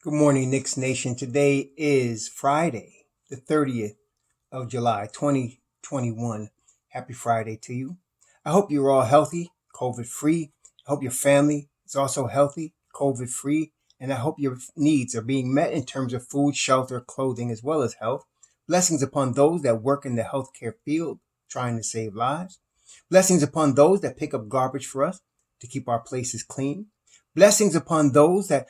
Good morning, Knicks Nation. Today is Friday, the 30th of July, 2021. Happy Friday to you. I hope you're all healthy, COVID-free. I hope your family is also healthy, COVID-free. And I hope your needs are being met in terms of food, shelter, clothing, as well as health. Blessings upon those that work in the healthcare field trying to save lives. Blessings upon those that pick up garbage for us to keep our places clean. Blessings upon those that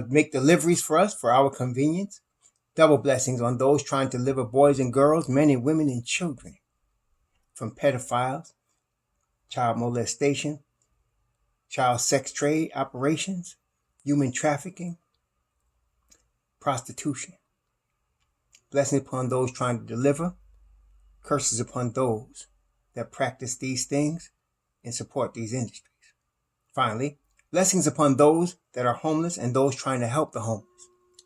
make deliveries for us for our convenience. Double blessings on those trying to deliver boys and girls, men and women and children from pedophiles, child molestation, child sex trade operations, human trafficking, prostitution. Blessings upon those trying to deliver, curses upon those that practice these things and support these industries. Finally, blessings upon those that are homeless and those trying to help the homeless.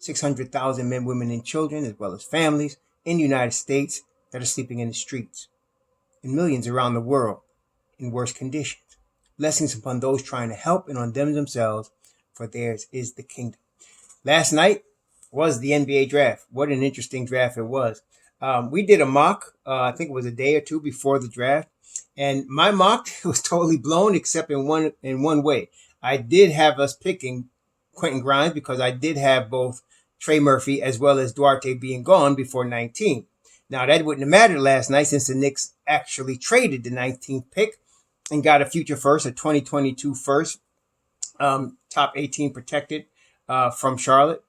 600,000 men, women, and children, as well as families in the United States that are sleeping in the streets, and millions around the world in worse conditions. Blessings upon those trying to help and on them themselves, for theirs is the kingdom. Last night was the NBA draft. What an interesting draft it was. We did a mock, I think it was a day or two before the draft, and my mock was totally blown except in one way. I did have us picking Quentin Grimes because I did have both Trey Murphy as well as Duarte being gone before 19. Now, that wouldn't have mattered last night since the Knicks actually traded the 19th pick and got a future first, a 2022 first, top 18 protected from Charlotte.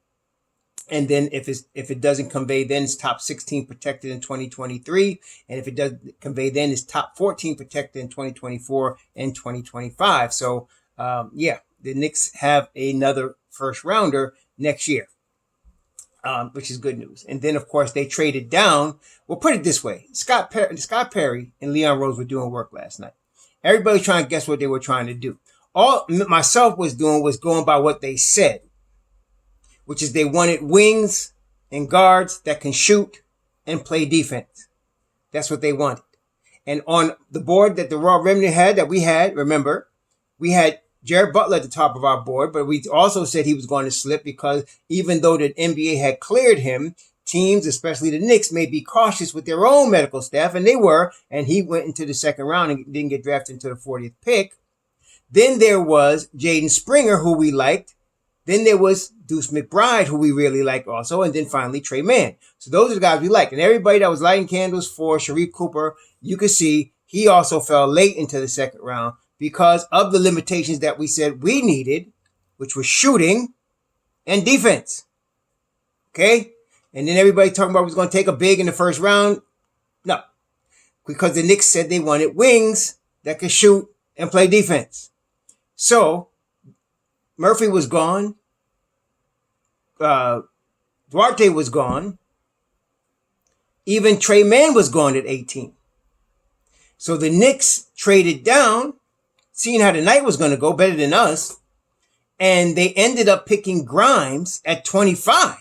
And then if it doesn't convey, then it's top 16 protected in 2023. And if it doesn't convey, then it's top 14 protected in 2024 and 2025. So, the Knicks have another first rounder next year, which is good news. And then, of course, they traded down. We'll put it this way. Scott Perry and Leon Rose were doing work last night. Everybody trying to guess what they were trying to do. All myself was doing was going by what they said, which is they wanted wings and guards that can shoot and play defense. That's what they wanted. And on the board that the Raw Remnant had, that we had, remember, we had Jared Butler at the top of our board, but we also said he was going to slip because even though the NBA had cleared him, teams, especially the Knicks, may be cautious with their own medical staff, and they were, and he went into the second round and didn't get drafted into the 40th pick. Then there was Jaden Springer, who we liked. Then there was Deuce McBride, who we really liked also, and then finally Trey Mann. So those are the guys we liked. And everybody that was lighting candles for Sharif Cooper, you could see he also fell late into the second round because of the limitations that we said we needed, which was shooting and defense. Okay? And then everybody talking about was going to take a big in the first round. No. Because the Knicks said they wanted wings that could shoot and play defense. So Murphy was gone. Duarte was gone. Even Trey Mann was gone at 18. So the Knicks traded down, seeing how the night was going to go, better than us. And they ended up picking Grimes at 25.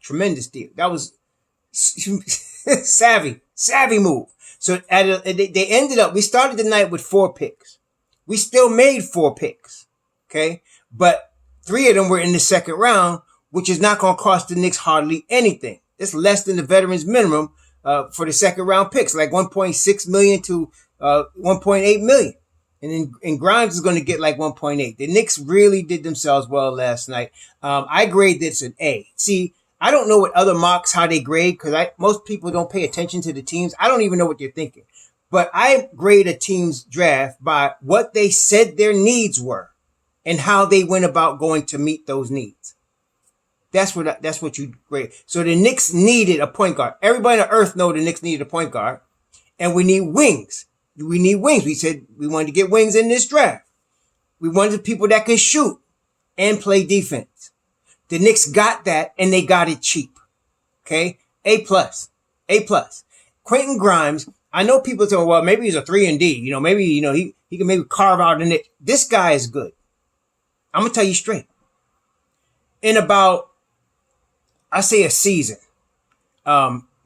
Tremendous deal. That was savvy move. So they ended up, we started the night with 4 picks. We still made 4 picks. Okay. But 3 of them were in the second round, which is not going to cost the Knicks hardly anything. It's less than the veterans minimum for the second round picks, like 1.6 million to 1.8 million. And Grimes is going to get like 1.8. The Knicks really did themselves well last night. I grade this an A. See, I don't know what other mocks, how they grade, because most people don't pay attention to the teams. I don't even know what they're thinking. But I grade a team's draft by what they said their needs were and how they went about going to meet those needs. That's what you grade. So the Knicks needed a point guard. Everybody on earth know the Knicks needed a point guard. And we need wings. We need wings. We said we wanted to get wings in this draft. We wanted people that can shoot and play defense. The Knicks got that, and they got it cheap. Okay? A+. Quentin Grimes, I know people say, well, maybe he's a 3 and D. Maybe, he can maybe carve out in it. This guy is good. I'm going to tell you straight. In about, I say a season,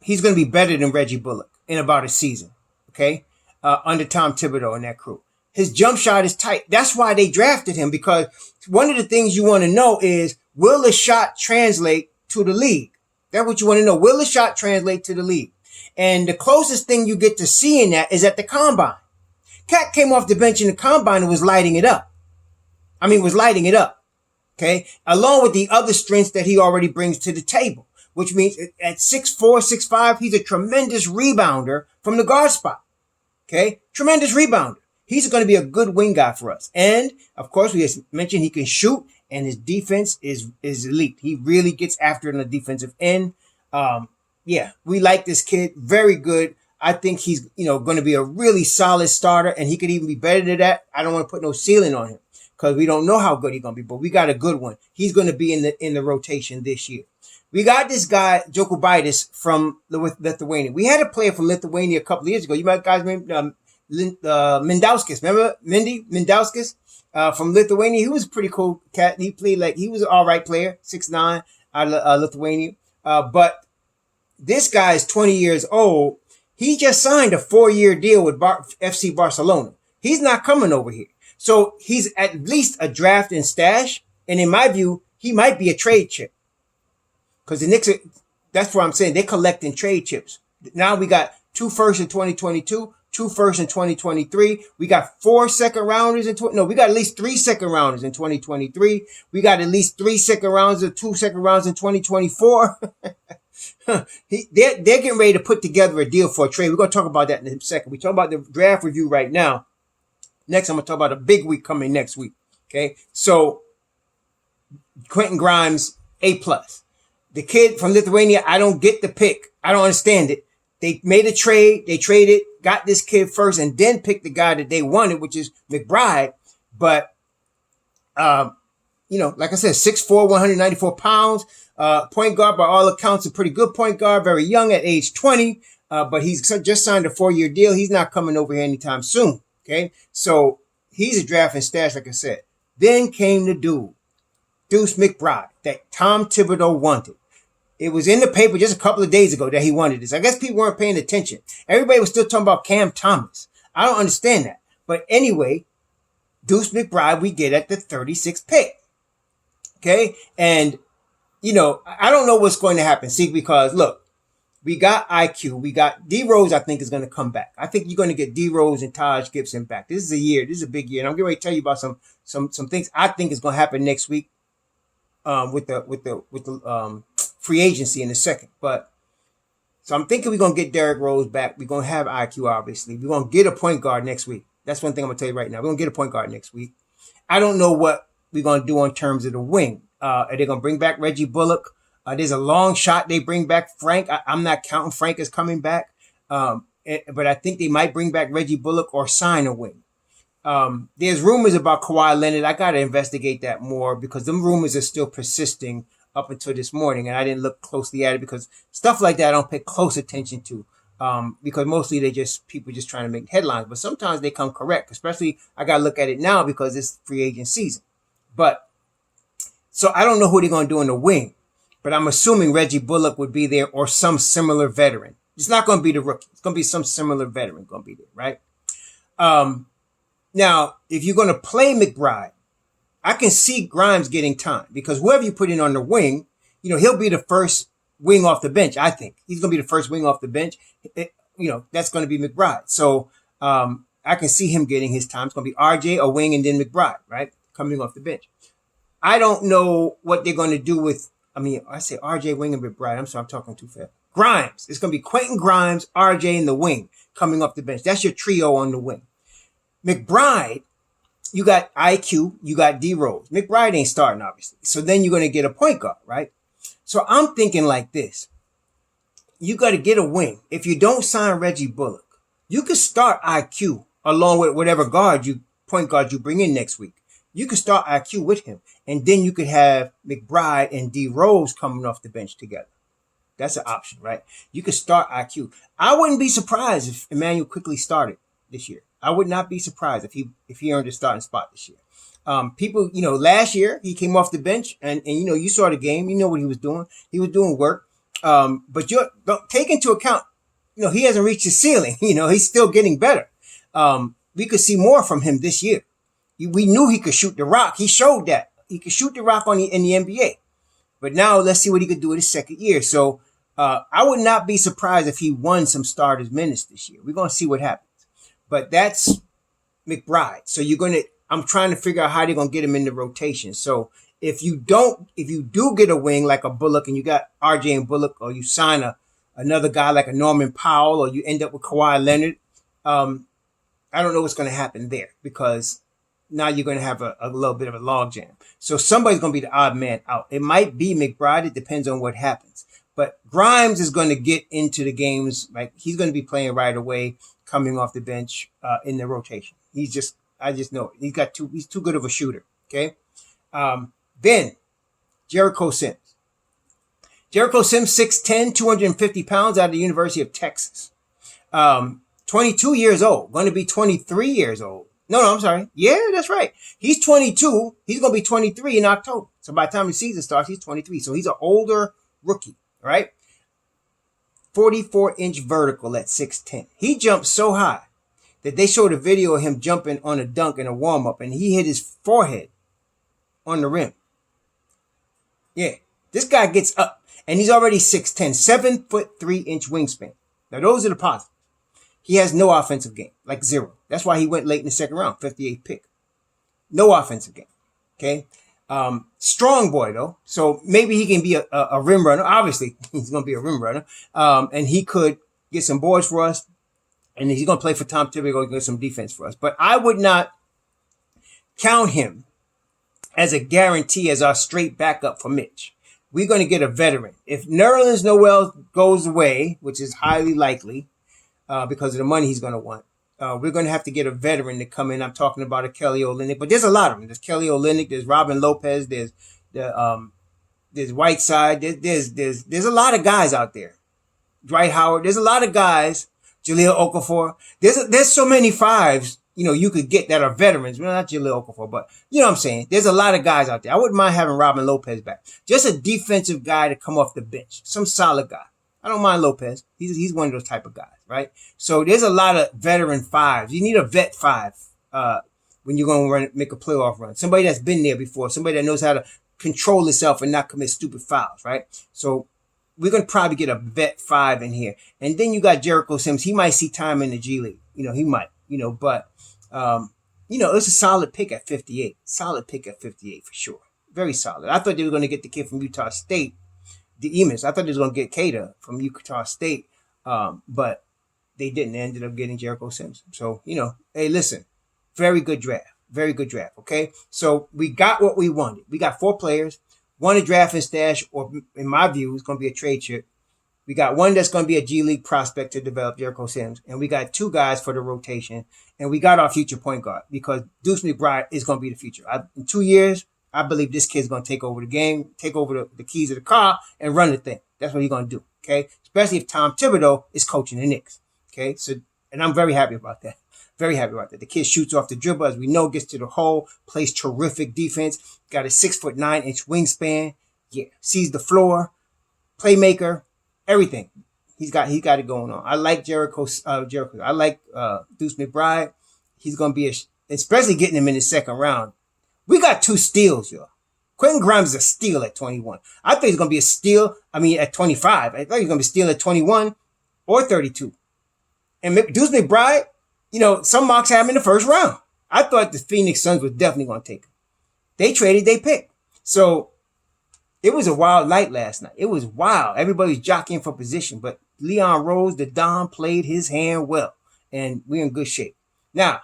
he's going to be better than Reggie Bullock in about a season. Okay? Under Tom Thibodeau and that crew. His jump shot is tight. That's why they drafted him, because one of the things you want to know is will the shot translate to the league? That's what you want to know. Will the shot translate to the league? And the closest thing you get to seeing that is at the combine. Cat came off the bench in the combine and was lighting it up. Okay, along with the other strengths that he already brings to the table, which means at 6'4", 6'5", he's a tremendous rebounder from the guard spot. Okay, tremendous rebounder. He's going to be a good wing guy for us. And of course, we just mentioned he can shoot, and his defense is elite. He really gets after it on the defensive end. Yeah, we like this kid. Very good. I think he's going to be a really solid starter, and he could even be better than that. I don't want to put no ceiling on him, because we don't know how good he's going to be, but we got a good one. He's going to be in the rotation this year. We got this guy, Jokubaitis, from Lithuania. We had a player from Lithuania a couple of years ago. You might guys remember Mindauskas. Remember Mindauskas from Lithuania? He was a pretty cool cat. He played he was an all right player, 6'9", out of Lithuania. But this guy is 20 years old. He just signed a 4-year deal with FC Barcelona. He's not coming over here. So he's at least a draft and stash. And in my view, he might be a trade chip. Because the Knicks, that's what I'm saying. They're collecting trade chips. Now we got 2 firsts in 2022, 2 firsts in 2023. We got 4 second rounders we got at least 3 second rounders in 2023. We got at least 3 second rounders or 2 second rounds in 2024. They're getting ready to put together a deal for a trade. We're going to talk about that in a second. We're talking about the draft review right now. Next, I'm going to talk about a big week coming next week. Okay. So Quentin Grimes, A+. The kid from Lithuania, I don't get the pick. I don't understand it. They made a trade. They traded, got this kid first, and then picked the guy that they wanted, which is McBride. But, like I said, 6'4", 194 pounds. Point guard, by all accounts, a pretty good point guard. Very young at age 20. But he's just signed a 4-year deal. He's not coming over here anytime soon. Okay. So he's a draft and stash, like I said. Then came the dude, Deuce McBride, that Tom Thibodeau wanted. It was in the paper just a couple of days ago that he wanted this. I guess people weren't paying attention. Everybody was still talking about Cam Thomas. I don't understand that. But anyway, Deuce McBride we get at the 36th pick. Okay? And, I don't know what's going to happen. See, because, look, we got IQ. We got D-Rose, I think, is going to come back. I think you're going to get D-Rose and Taj Gibson back. This is a year. This is a big year. And I'm getting ready to tell you about some things I think is going to happen next week with the free agency in a second. But so I'm thinking we're going to get Derrick Rose back. We're going to have IQ, obviously. We're going to get a point guard next week. That's one thing I'm going to tell you right now. We're going to get a point guard next week. I don't know what we're going to do in terms of the wing. Are they going to bring back Reggie Bullock? There's a long shot they bring back Frank. I'm not counting Frank as coming back. But I think they might bring back Reggie Bullock or sign a wing. There's rumors about Kawhi Leonard. I got to investigate that more because them rumors are still persisting up until this morning. And I didn't look closely at it because stuff like that I don't pay close attention to. Because mostly people just trying to make headlines. But sometimes they come correct. Especially I got to look at it now because it's free agent season. So I don't know who they're going to do in the wing. But I'm assuming Reggie Bullock would be there or some similar veteran. It's not going to be the rookie. It's going to be some similar veteran going to be there, right? Now, if you're going to play McBride, I can see Grimes getting time because whoever you put in on the wing, he'll be the first wing off the bench, I think. He's going to be the first wing off the bench. That's going to be McBride. So I can see him getting his time. It's going to be RJ, a wing, and then McBride, right? Coming off the bench. I don't know what they're going to do with, I say RJ, wing, and McBride. I'm sorry, I'm talking too fast. Grimes. It's going to be Quentin Grimes, RJ, and the wing coming off the bench. That's your trio on the wing. McBride, you got IQ, you got D-Rose. McBride ain't starting, obviously. So then you're going to get a point guard, right? So I'm thinking like this. You got to get a wing. If you don't sign Reggie Bullock, you could start IQ along with whatever point guard you bring in next week. You could start IQ with him. And then you could have McBride and D-Rose coming off the bench together. That's an option, right? You could start IQ. I wouldn't be surprised if Emmanuel quickly started this year. I would not be surprised if he earned a starting spot this year. People, last year he came off the bench and you saw the game. You know what he was doing. He was doing work. But don't take into account, he hasn't reached his ceiling. He's still getting better. We could see more from him this year. We knew he could shoot the rock. He showed that. He could shoot the rock in the NBA. But now let's see what he could do in his second year. So I would not be surprised if he won some starters minutes this year. We're going to see what happens. But that's McBride. So I'm trying to figure out how they're going to get him in the rotation. So if you do get a wing like a Bullock and you got RJ and Bullock, or you sign another guy like a Norman Powell, or you end up with Kawhi Leonard, I don't know what's going to happen there, because now you're going to have a little bit of a logjam. So somebody's going to be the odd man out. It might be McBride. It depends on what happens. But Grimes is going to get into the games. Like, he's going to be playing right away, coming off the bench in the rotation. I just know it. He's too good of a shooter. Okay. Then Jericho Sims. Jericho Sims, 6'10", 250 pounds, out of the University of Texas. 22 years old, going to be 23 years old. No, I'm sorry. Yeah, that's right. He's 22. He's going to be 23 in October. So by the time the season starts, he's 23. So he's an older rookie, right? 44-inch vertical at 6'10". He jumped so high that they showed a video of him jumping on a dunk in a warm-up, and he hit his forehead on the rim. Yeah, this guy gets up, and he's already 6'10", 7'3" wingspan. Now, those are the positives. He has no offensive game, like zero. That's why he went late in the second round, 58th pick. No offensive game, okay? Strong boy, though, so maybe he can be a rim runner. Obviously, he's going to be a rim runner, and he could get some boards for us, and he's going to play for Tom Thibodeau, get some defense for us. But I would not count him as a guarantee as our straight backup for Mitch. We're going to get a veteran. If Nerlens Noel goes away, which is highly likely, because of the money he's going to want, we're going to have to get a veteran to come in. I'm talking about a Kelly Olynyk, but there's a lot of them. There's Kelly Olynyk, there's Robin Lopez, there's Whiteside, there's a lot of guys out there. Dwight Howard, there's a lot of guys. Jahlil Okafor, there's so many fives, you could get that are veterans. Well, not Jahlil Okafor, but you know what I'm saying. There's a lot of guys out there. I wouldn't mind having Robin Lopez back. Just a defensive guy to come off the bench, some solid guy. I don't mind Lopez. He's one of those type of guys, right? So there's a lot of veteran fives. You need a vet five when you're going to make a playoff run. Somebody that's been there before. Somebody that knows how to control himself and not commit stupid fouls, right? So we're going to probably get a vet five in here. And then you got Jericho Sims. He might see time in the G League. He might, but, it's a solid pick at 58. Solid pick at 58 for sure. Very solid. I thought they were going to get the kid from Utah State, the Emus. I thought they was going to get Cater from Utah State, but they didn't. They ended up getting Jericho Sims. So, hey, listen, very good draft. Very good draft, okay? So we got what we wanted. We got 4 players, one a draft and stash, or in my view, it's going to be a trade chip. We got one that's going to be a G League prospect to develop, Jericho Sims, and we got 2 guys for the rotation, and we got our future point guard, because Deuce McBride is going to be the future. In 2 years, I believe this kid's going to take over the game, take over the keys of the car, and run the thing. That's what he's going to do, okay? Especially if Tom Thibodeau is coaching the Knicks, okay? So, and I'm very happy about that. Very happy about that. The kid shoots off the dribble, as we know, gets to the hole, plays terrific defense, got a 6'9" wingspan, yeah, sees the floor, playmaker, everything. He's got it going on. I like Jericho. I like Deuce McBride. He's going to be especially getting him in the second round. We got 2 steals, yo. Quentin Grimes is a steal at 21. I thought he's going to be a steal, at 25. I thought he was going to be a steal at 21 or 32. And Deuce McBride, some mocks have him in the first round. I thought the Phoenix Suns were definitely going to take him. They traded, they picked. So it was a wild night last night. It was wild. Everybody was jockeying for position, but Leon Rose, the Don, played his hand well, and we're in good shape. Now,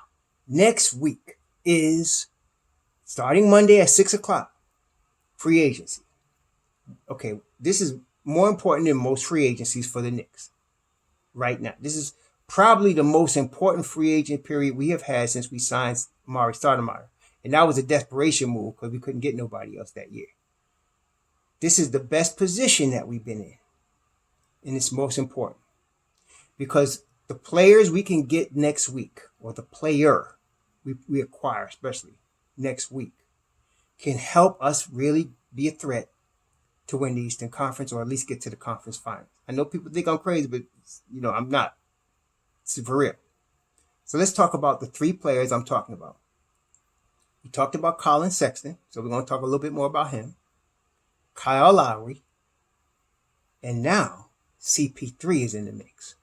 next week is starting Monday at 6 o'clock. Free agency. Okay, this is more important than most free agencies for the Knicks right now. This is probably the most important free agent period we have had since we signed Amar'e Stoudemire. And that was a desperation move because we couldn't get nobody else that year. This is the best position that we've been in. And it's most important. Because the players we can get next week, or the player we acquire especially next week, can help us really be a threat to win the Eastern Conference, or at least get to the conference finals. I know people think I'm crazy, but I'm not. It's for real. So let's talk about the 3 players I'm talking about. We talked about Colin Sexton, so we're going to talk a little bit more about him. Kyle Lowry, and now CP3 is in the mix.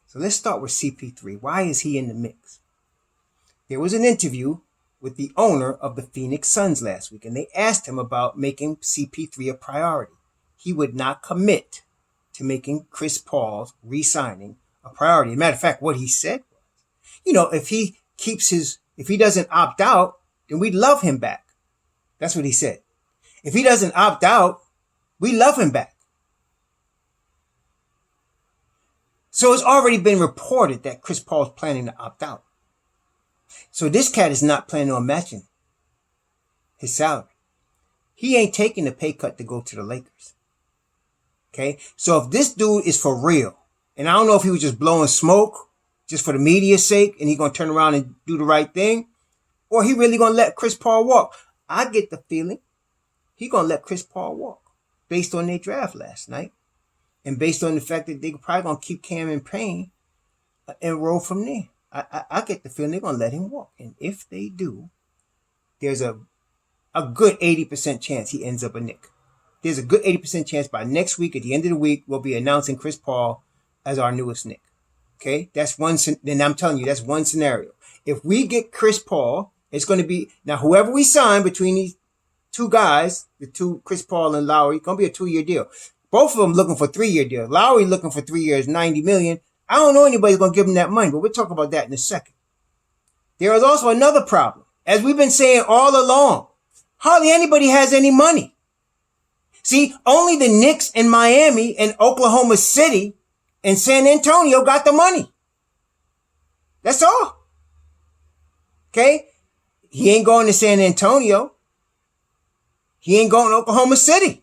So let's start with CP3. Why is he in the mix? There was an interview with the owner of the Phoenix Suns last week, and they asked him about making CP3 a priority. He would not commit to making Chris Paul's re-signing a priority. As a matter of fact, what he said was, if he doesn't opt out, then we'd love him back. That's what he said. If he doesn't opt out, we love him back. So it's already been reported that Chris Paul is planning to opt out. So this cat is not planning on matching his salary. He ain't taking the pay cut to go to the Lakers. Okay? So if this dude is for real, and I don't know if he was just blowing smoke just for the media's sake and he's going to turn around and do the right thing, or he really going to let Chris Paul walk. I get the feeling he's going to let Chris Paul walk based on their draft last night and based on the fact that they're probably going to keep Cameron Payne and roll from there. I get the feeling they're going to let him walk. And if they do, there's a good 80% chance he ends up a Knick. There's a good 80% chance by next week, at the end of the week, we'll be announcing Chris Paul as our newest Knick. Okay? That's one. Then I'm telling you, that's one scenario. If we get Chris Paul, it's going to be, now whoever we sign between these two guys, the two, Chris Paul and Lowry, it's going to be a 2-year deal. Both of them looking for 3-year deals. Lowry looking for 3 years, $90 million. I don't know anybody's going to give him that money, but we'll talk about that in a second. There is also another problem. As we've been saying all along, hardly anybody has any money. See, only the Knicks in Miami and Oklahoma City and San Antonio got the money. That's all. Okay? He ain't going to San Antonio. He ain't going to Oklahoma City.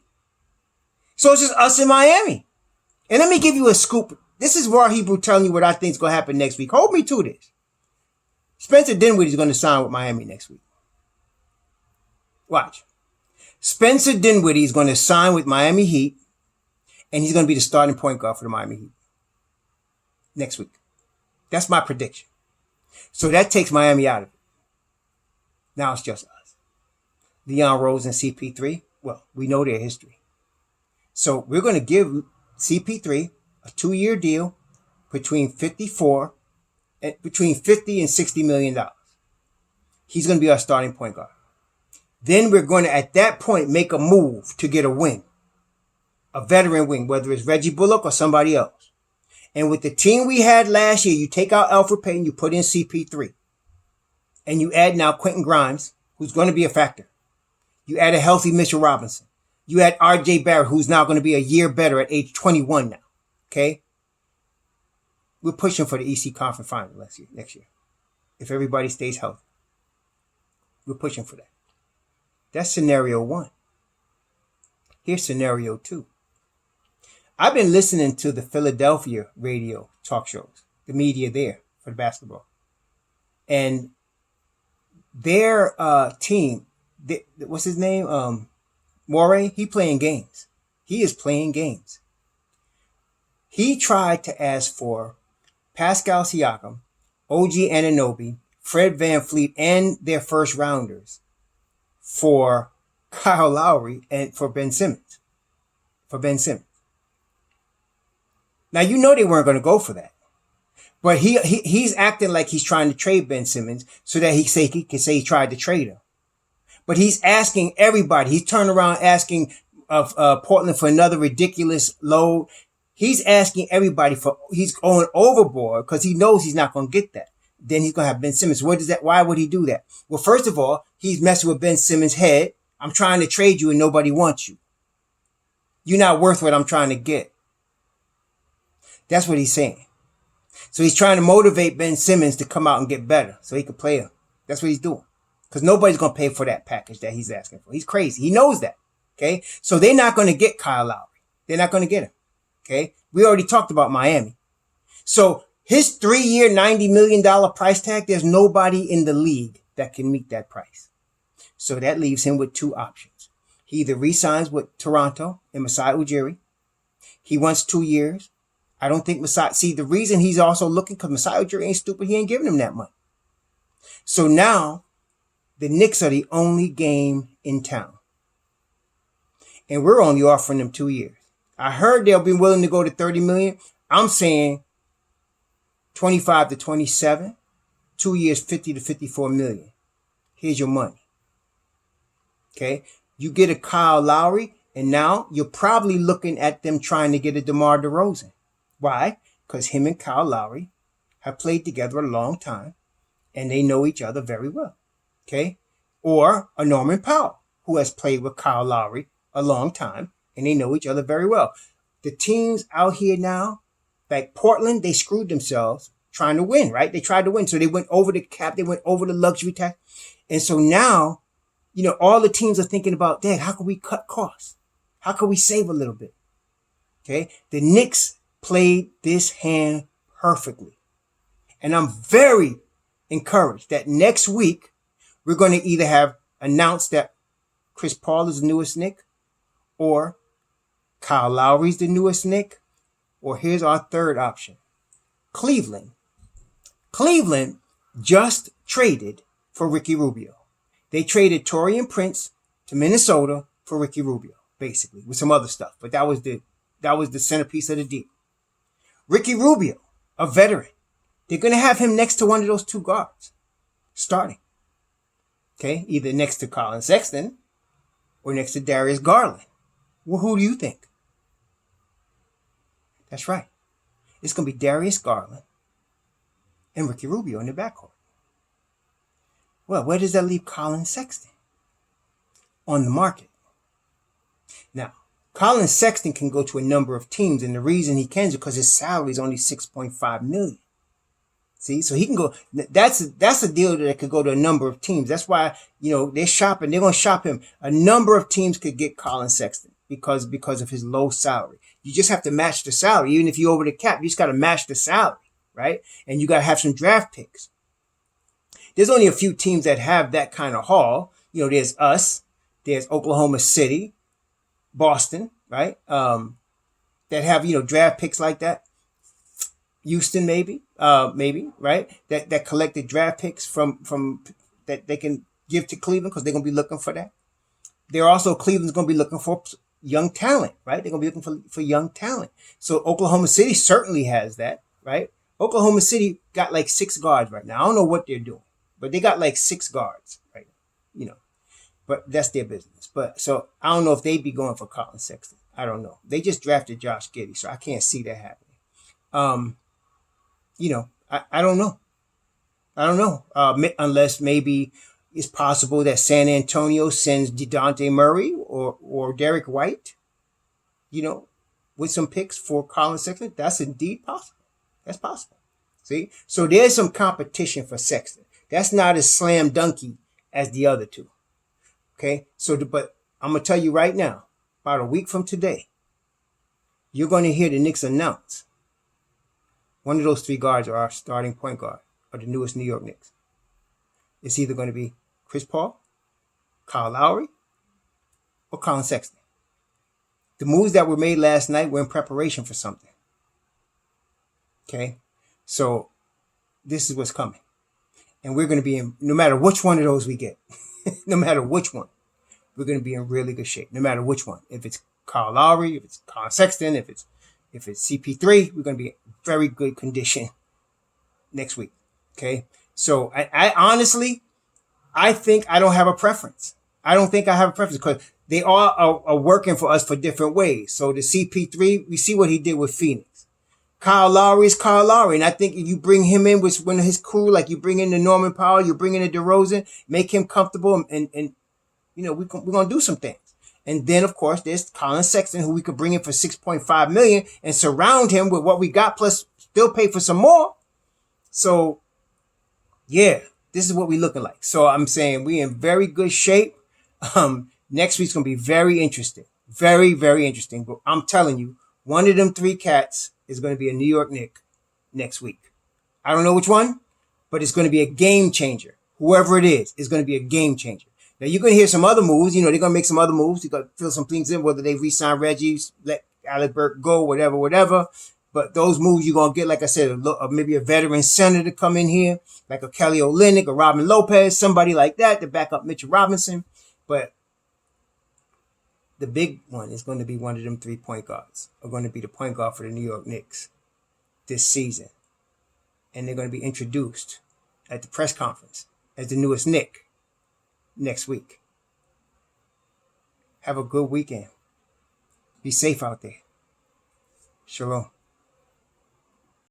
So it's just us in Miami. And let me give you a scoop. This is Raw Hebrew telling you what I think is going to happen next week. Hold me to this. Spencer Dinwiddie is going to sign with Miami next week. Watch. Spencer Dinwiddie is going to sign with Miami Heat, and he's going to be the starting point guard for the Miami Heat next week. That's my prediction. So that takes Miami out of it. Now it's just us. Leon Rose and CP3, well, we know their history. So we're going to give CP3 a 2-year deal between $50 and $60 million. He's going to be our starting point guard. Then we're going to, at that point, make a move to get a wing, a veteran wing, whether it's Reggie Bullock or somebody else. And with the team we had last year, you take out Alfred Payton, you put in CP3, and you add now Quentin Grimes, who's going to be a factor. You add a healthy Mitchell Robinson. You add RJ Barrett, who's now going to be a year better at age 21 now. Okay? We're pushing for the EC Conference Final next year. If everybody stays healthy. We're pushing for that. That's scenario 1. Here's scenario 2. I've been listening to the Philadelphia radio talk shows, the media there for the basketball. And their team, what's his name? Morey, he playing games. He is playing games. He tried to ask for Pascal Siakam, OG Anunoby, Fred VanVleet, and their first rounders for Kyle Lowry and for Ben Simmons. Now, you know they weren't going to go for that. But he's acting like he's trying to trade Ben Simmons so that he can say he tried to trade him. But he's asking everybody. He's turning around asking Portland for another ridiculous load. He's asking everybody he's going overboard because he knows he's not going to get that. Then he's going to have Ben Simmons. Why would he do that? Well, first of all, he's messing with Ben Simmons' head. I'm trying to trade you and nobody wants you. You're not worth what I'm trying to get. That's what he's saying. So he's trying to motivate Ben Simmons to come out and get better so he can play him. That's what he's doing. Because nobody's going to pay for that package that he's asking for. He's crazy. He knows that. Okay. So they're not going to get Kyle Lowry. They're not going to get him. Okay. We already talked about Miami. So his 3-year, $90 million price tag, there's nobody in the league that can meet that price. So that leaves him with 2 options. He either re-signs with Toronto and Masai Ujiri. He wants 2 years. I don't think Masai, see, the reason he's also looking, because Masai Ujiri ain't stupid, he ain't giving him that money. So now, the Knicks are the only game in town. and we're only offering them 2 years. I heard they'll be willing to go to 30 million. I'm saying 25 to 27, 2 years, 50 to 54 million. Here's your money. Okay. You get a Kyle Lowry, and now you're probably looking at them trying to get a DeMar DeRozan. Why? Because him and Kyle Lowry have played together a long time, and they know each other very well. Okay. Or a Norman Powell, who has played with Kyle Lowry a long time, and they know each other very well. The teams out here now, like Portland, they screwed themselves trying to win, right? They tried to win. So they went over the cap. They went over the luxury tax. And so now, all the teams are thinking about, dang, how can we cut costs? How can we save a little bit? Okay. The Knicks played this hand perfectly. And I'm very encouraged that next week, we're going to either have announced that Chris Paul is the newest Knick, or Kyle Lowry's the newest Knick, or here's our third option. Cleveland. Cleveland just traded for Ricky Rubio. They traded Taurean Prince to Minnesota for Ricky Rubio, basically, with some other stuff. But that was the centerpiece of the deal. Ricky Rubio, a veteran. They're going to have him next to one of those two guards, starting. Okay, either next to Colin Sexton or next to Darius Garland. Well, who do you think? That's right. It's going to be Darius Garland and Ricky Rubio in the backcourt. Well, where does that leave Colin Sexton? On the market. Now, Colin Sexton can go to a number of teams, and the reason he can is because his salary is only $6.5 million. See, so he can go. That's a deal that could go to a number of teams. That's why, they're shopping. They're going to shop him. A number of teams could get Colin Sexton because of his low salary. You just have to match the salary. Even if you're over the cap, you just got to match the salary, right? And you got to have some draft picks. There's only a few teams that have that kind of haul. There's us. There's Oklahoma City, Boston, right? That have, draft picks like that. Houston, maybe, right? That collected draft picks from that they can give to Cleveland because they're going to be looking for that. They're also, Cleveland's going to be looking for young talent, right? They're going to be looking for young talent. So Oklahoma City certainly has that, right? Oklahoma City got like 6 guards right now. I don't know what they're doing, but they got like 6 guards, right? But that's their business. But so I don't know if they'd be going for Colin Sexton. I don't know. They just drafted Josh Giddey, so I can't see that happening. I don't know. Unless maybe it's possible that San Antonio sends DeJounte Murray or Derek White, with some picks for Colin Sexton. That's indeed possible. That's possible. See? So there's some competition for Sexton. That's not as slam dunky as the other two. Okay? But I'm going to tell you right now, about a week from today, you're going to hear the Knicks announce one of those 3 guards are our starting point guard of the newest New York Knicks. It's either going to be Chris Paul, Kyle Lowry, or Colin Sexton. The moves that were made last night were in preparation for something. Okay? So this is what's coming. And we're going to be in, no matter which one of those we get, no matter which one, we're going to be in really good shape, no matter which one. If it's Kyle Lowry, if it's Colin Sexton, if it's CP3, we're going to be in very good condition next week. Okay. So I honestly, I think I don't have a preference. I don't think I have a preference because they all are working for us for different ways. So the CP3, we see what he did with Phoenix. Kyle Lowry is Kyle Lowry. And I think if you bring him in with one of his crew, like you bring in the Norman Powell, you bring in the DeRozan, make him comfortable and we're going to do some things. And then, of course, there's Colin Sexton, who we could bring in for $6.5 million and surround him with what we got, plus still pay for some more. So, yeah, this is what we're looking like. So I'm saying we're in very good shape. Next week's going to be very interesting. Very, very interesting. But I'm telling you, one of them 3 cats is going to be a New York Knick next week. I don't know which one, but it's going to be a game changer. Whoever it is going to be a game changer. Now, you're going to hear some other moves. They're going to make some other moves. They're going to fill some things in, whether they re-sign Reggie, let Alec Burke go, whatever. But those moves you're going to get, like I said, maybe a veteran center to come in here, like a Kelly Olynyk, a Robin Lopez, somebody like that to back up Mitchell Robinson. But the big one is going to be one of them 3-point guards, are going to be the point guard for the New York Knicks this season. And they're going to be introduced at the press conference as the newest Knick next week. Have a good weekend. Be safe out there. Shalom.